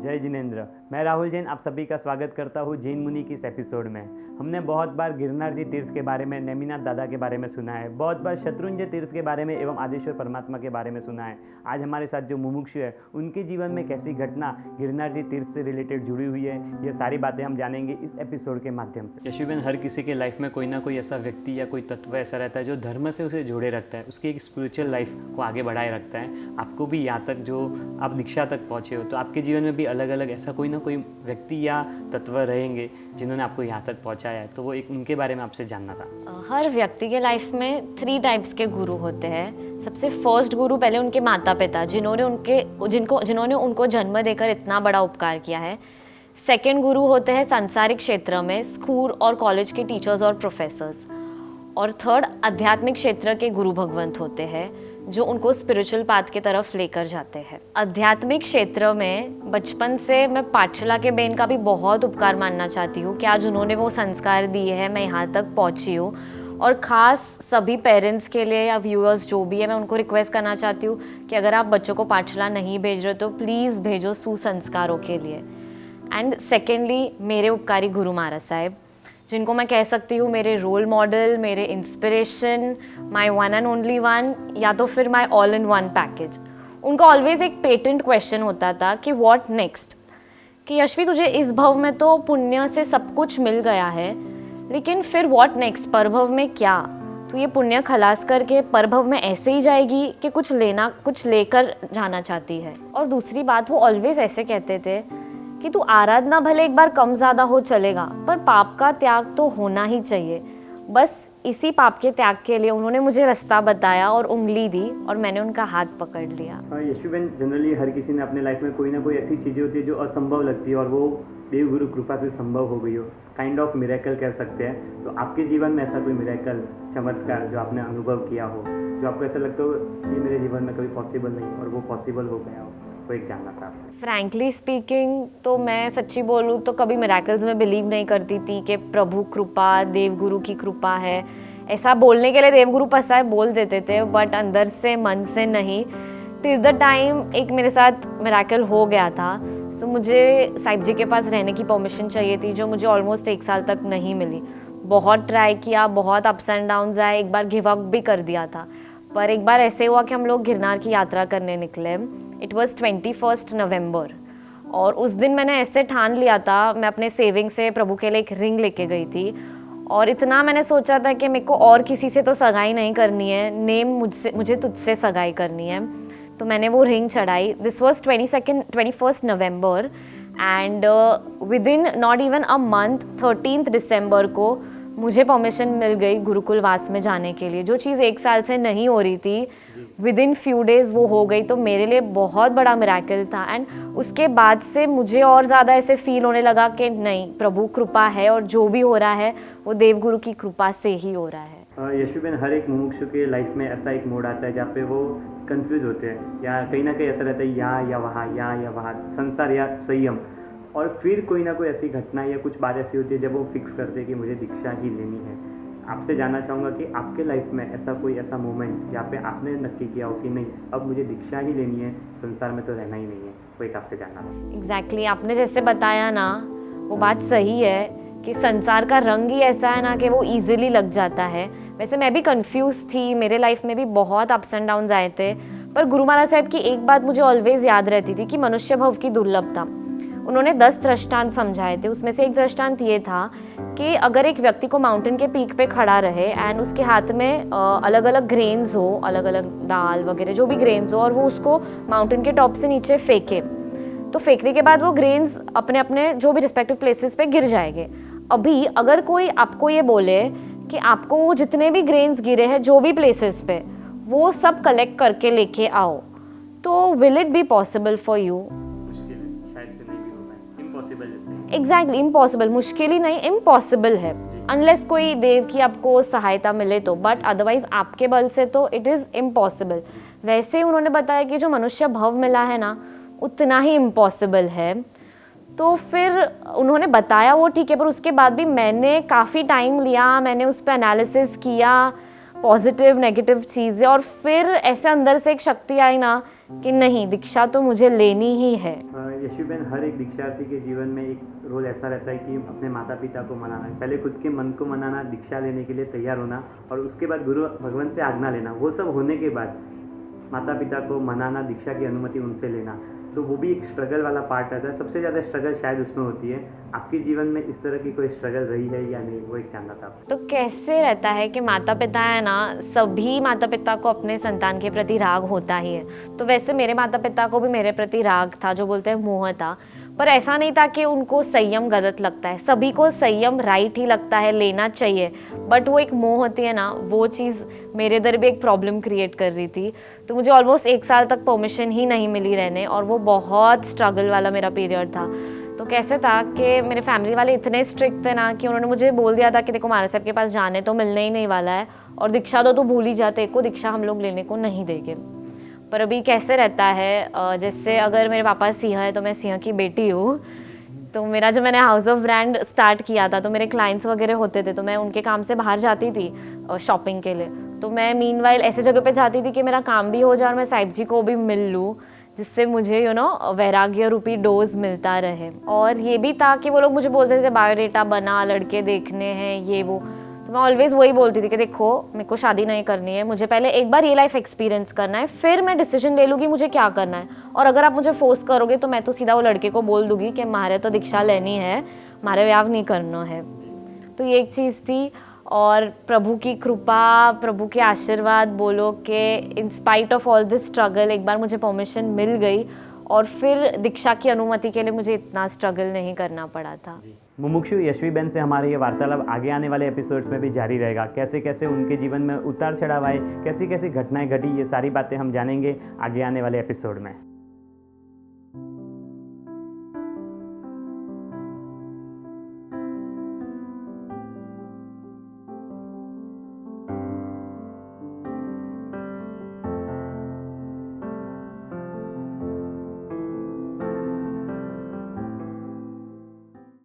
जय जिनेंद्र। मैं राहुल जैन आप सभी का स्वागत करता हूँ जैन मुनि की इस एपिसोड में। हमने बहुत बार गिरनार जी तीर्थ के बारे में, नेमिनाथ दादा के बारे में सुना है, बहुत बार शत्रुंजय तीर्थ के बारे में एवं आदेश्वर परमात्मा के बारे में सुना है। आज हमारे साथ जो मुमुक्षु है उनके जीवन में कैसी घटना गिरनार जी तीर्थ से रिलेटेड जुड़ी हुई है, ये सारी बातें हम जानेंगे इस एपिसोड के माध्यम से। यशुबेन, हर किसी के लाइफ में कोई ना कोई ऐसा व्यक्ति या कोई तत्व ऐसा रहता है जो धर्म से उसे जोड़े रखता है, उसकी एक स्पिरिचुअल लाइफ को आगे बढ़ाए रखता है। आपको भी यहाँ तक जो आप दीक्षा तक पहुँचे हो, तो आपके जीवन में भी अलग अलग ऐसा कोई ना कोई व्यक्ति या तत्व रहेंगे जिन्होंने आपको यहाँ तक पहुँचाया है, तो वो एक उनके बारे में आपसे जानना था। हर व्यक्ति के लाइफ में 3 टाइप्स के गुरु होते हैं। सबसे फर्स्ट गुरु पहले उनके माता पिता, जिन्होंने उनको जन्म देकर इतना बड़ा उपकार किया है। सेकंड गुरु होते हैं सांसारिक क्षेत्र में स्कूल और कॉलेज के टीचर्स और प्रोफेसर्स। और थर्ड आध्यात्मिक क्षेत्र के गुरु भगवंत होते हैं जो उनको स्पिरिचुअल पाथ की तरफ लेकर जाते हैं। आध्यात्मिक क्षेत्र में बचपन से मैं पाठशाला के बेन का भी बहुत उपकार मानना चाहती हूँ कि आज उन्होंने वो संस्कार दिए हैं, मैं यहाँ तक पहुँची हूँ। और ख़ास सभी पेरेंट्स के लिए या व्यूअर्स जो भी है, मैं उनको रिक्वेस्ट करना चाहती हूँ कि अगर आप बच्चों को पाठशाला नहीं भेज रहे तो प्लीज़ भेजो सुसंस्कारों के लिए। एंड सेकेंडली मेरे उपकारी गुरु महाराज साहब, जिनको मैं कह सकती हूँ मेरे रोल मॉडल, मेरे inspiration, my one and only one, या तो फिर my all in one package. उनका ऑलवेज एक पेटेंट क्वेश्चन होता था कि व्हाट नेक्स्ट, कि यशवी तुझे इस भव में तो पुण्य से सब कुछ मिल गया है, लेकिन फिर व्हाट नेक्स्ट, परभव में क्या? तो ये पुण्य खलास करके परभव में ऐसे ही जाएगी कि कुछ लेकर जाना चाहती है। और दूसरी बात, वो ऑलवेज ऐसे कहते थे कि तू आराधना भले एक बार कम ज़्यादा हो चलेगा, पर पाप का त्याग तो होना ही चाहिए। बस इसी पाप के त्याग के लिए उन्होंने मुझे रास्ता बताया और उंगली दी और मैंने उनका हाथ पकड़ लिया। यशुबेन, जनरली हर किसी ने अपने लाइफ में कोई ना कोई ऐसी चीज़ें होती है जो असंभव लगती है और वो देव गुरु कृपा से संभव हो गई हो, काइंड ऑफ मिरेकल कह सकते हैं। तो आपके जीवन में ऐसा कोई मिरेकल, चमत्कार जो आपने अनुभव किया हो, जो आपको ऐसा लगता हो ये मेरे जीवन में कभी पॉसिबल नहीं और वो पॉसिबल हो गया हो, वो एक जानना था आपसे। फ्रैंकली स्पीकिंग तो मैं सच्ची बोलूँ तो कभी मिरेकल्स में बिलीव नहीं करती थी कि प्रभु कृपा, देवगुरु की कृपा है। ऐसा बोलने के लिए देवगुरु पसा है बोल देते थे, बट अंदर से, मन से नहीं। टिल द टाइम एक मेरे साथ मिरेकल हो गया था। सो मुझे साहिब जी के पास रहने की परमिशन चाहिए थी, जो मुझे ऑलमोस्ट 1 साल तक नहीं मिली। बहुत ट्राई किया, बहुत अप्स एंड डाउन्स आए, एक बार गिव अप भी कर दिया था। पर एक बार ऐसे हुआ कि हम लोग गिरनार की यात्रा करने निकले। इट वॉज 21 नवंबर और उस दिन मैंने ऐसे ठान लिया था, मैं अपने सेविंग से प्रभु के लिए एक रिंग लेके गई थी और इतना मैंने सोचा था कि मेरे को और किसी से तो सगाई नहीं करनी है, नेम मुझे तुझसे सगाई करनी है। तो मैंने वो रिंग चढ़ाई। This was 21 November and with in not even a month 13 दिसंबर को मुझे परमिशन मिल गई गुरुकुल वास में जाने के लिए। जो चीज़ 1 साल से नहीं हो रही थी, विद इन फ्यू डेज वो हो गई। तो मेरे लिए बहुत बड़ा मिरेकल था। एंड उसके बाद से मुझे और ज़्यादा ऐसे फील होने लगा कि नहीं, प्रभु कृपा है और जो भी हो रहा है वो देवगुरु की कृपा से ही हो रहा है। यशुबेन, हर एक मुमुक्षु के लाइफ में ऐसा एक मोड़ आता है जहाँ पे वो कंफ्यूज होते हैं, या कहीं ना कहीं ऐसा रहता है या वहाँ, या वहाँ, संसार या संयम। और फिर कोई ना कोई ऐसी घटना या कुछ बात ऐसी होती है जब वो फिक्स करते हैं कि मुझे दीक्षा ही लेनी है। आपसे जानना चाहूँगा कि आपके लाइफ में ऐसा मोमेंट जहाँ पे आपने नक्की किया हो कि नहीं, अब मुझे दीक्षा ही लेनी है, संसार में तो रहना ही नहीं है, वो एक आपसे जानना था। एग्जैक्टली आपने जैसे बताया ना, वो बात सही है कि संसार का रंग ही ऐसा है ना कि वो ईजिली लग जाता है। वैसे मैं भी कंफ्यूज थी, मेरे लाइफ में भी बहुत अप्स एंड डाउन्स आए थे, पर गुरु महाराज साहब की एक बात मुझे ऑलवेज याद रहती थी कि मनुष्य भव की दुर्लभता। उन्होंने 10 दृष्टांत समझाए थे। उसमें से एक दृष्टांत ये था कि अगर एक व्यक्ति को माउंटेन के पीक पे खड़ा रहे एंड उसके हाथ में अलग अलग ग्रेन्स हो, अलग अलग दाल वगैरह जो भी ग्रेन्स हो, और वो उसको माउंटेन के टॉप से नीचे फेंके, तो फेंकने के बाद वो ग्रेन्स अपने अपने जो भी रिस्पेक्टिव प्लेसेस पे गिर जाएंगे। अभी अगर कोई आपको ये बोले कि आपको वो जितने भी ग्रेन्स गिरे हैं जो भी प्लेसेस पे, वो सब कलेक्ट करके लेके आओ, तो will it be possible for you? Exactly impossible, मुश्किल ही नहीं, इम्पॉसिबल है, अनलेस कोई देव की आपको सहायता मिले तो, बट अदरवाइज आपके बल से तो इट इज़ इम्पॉसिबल। वैसे उन्होंने बताया कि जो मनुष्य भव मिला है ना, उतना ही इम्पॉसिबल है। तो फिर उन्होंने बताया वो ठीक है, पर उसके बाद भी मैंने काफ़ी टाइम लिया, मैंने उस पर एनालिसिस किया, पॉजिटिव नेगेटिव चीज़ें, और फिर ऐसे अंदर से एक शक्ति आई ना कि नहीं, दीक्षा तो मुझे लेनी ही है। यशवीबेन, हर एक दीक्षार्थी के जीवन में एक रोल ऐसा रहता है कि अपने माता पिता को मनाना, पहले खुद के मन को मनाना, दीक्षा लेने के लिए तैयार होना, और उसके बाद गुरु भगवान से आज्ञा लेना। वो सब होने के बाद माता पिता को मनाना, दीक्षा की अनुमति उनसे लेना, तो वो भी एक स्ट्रगल वाला पार्ट रहता है। सबसे ज़्यादा स्ट्रगल शायद उसमें होती है। आपके जीवन में इस तरह की कोई स्ट्रगल रही है या नहीं, वो एक जानना था आपसे। तो कैसे रहता है कि माता पिता है ना, सभी माता पिता को अपने संतान के प्रति राग होता ही है। तो वैसे मेरे माता पिता को भी मेरे प्रति राग था, जो बोलते हैं मोह था, पर ऐसा नहीं था कि उनको संयम गलत लगता है। सभी को संयम राइट ही लगता है, लेना चाहिए, बट वो एक मोह होती है ना, वो चीज़ मेरे इधर भी एक प्रॉब्लम क्रिएट कर रही थी। तो मुझे ऑलमोस्ट 1 साल तक परमिशन ही नहीं मिली रहने, और वो बहुत स्ट्रगल वाला मेरा पीरियड था। तो कैसे था कि मेरे फैमिली वाले इतने स्ट्रिक्ट थे ना कि उन्होंने मुझे बोल दिया था कि देखो महाराज साहब के पास जाने तो मिलने ही नहीं वाला है, और दीक्षा तो भूल ही जाते को, दीक्षा हम लोग लेने को नहीं देंगे। पर अभी कैसे रहता है, जैसे अगर मेरे पापा सिंह है तो मैं सिंह की बेटी हूँ। तो मेरा जब मैंने हाउस ऑफ ब्रांड स्टार्ट किया था, तो मेरे क्लाइंट्स वगैरह होते थे, तो मैं उनके काम से बाहर जाती थी शॉपिंग के लिए। तो मैं मीनवाइल ऐसे जगह पे जाती थी कि मेरा काम भी हो जाए और मैं साहिब जी को भी मिल लूँ, जिससे मुझे वैराग्य रूपी डोज मिलता रहे। और ये भी था कि वो लोग मुझे बोलते थे बायोडेटा बना, लड़के देखने हैं, ये वो। तो मैं ऑलवेज वही बोलती थी कि देखो, मेरे को शादी नहीं करनी है, मुझे पहले एक बार ये लाइफ एक्सपीरियंस करना है, फिर मैं डिसीजन ले लूँगी मुझे क्या करना है। और अगर आप मुझे फोर्स करोगे तो मैं तो सीधा वो लड़के को बोल दूँगी कि हमारे तो दीक्षा लेनी है, हमारे व्याह नहीं करना है। तो ये एक चीज़ थी। और प्रभु की कृपा, प्रभु के आशीर्वाद बोलो कि in spite of all this struggle एक बार मुझे परमिशन मिल गई, और फिर दीक्षा की अनुमति के लिए मुझे इतना स्ट्रगल नहीं करना पड़ा था। मुमुक्षु यशवीबेन से हमारे ये वार्तालाप आगे आने वाले एपिसोड्स में भी जारी रहेगा। कैसे कैसे उनके जीवन में उतार चढ़ाव आए, कैसी कैसी घटनाएं घटी, ये सारी बातें हम जानेंगे आगे आने वाले एपिसोड में।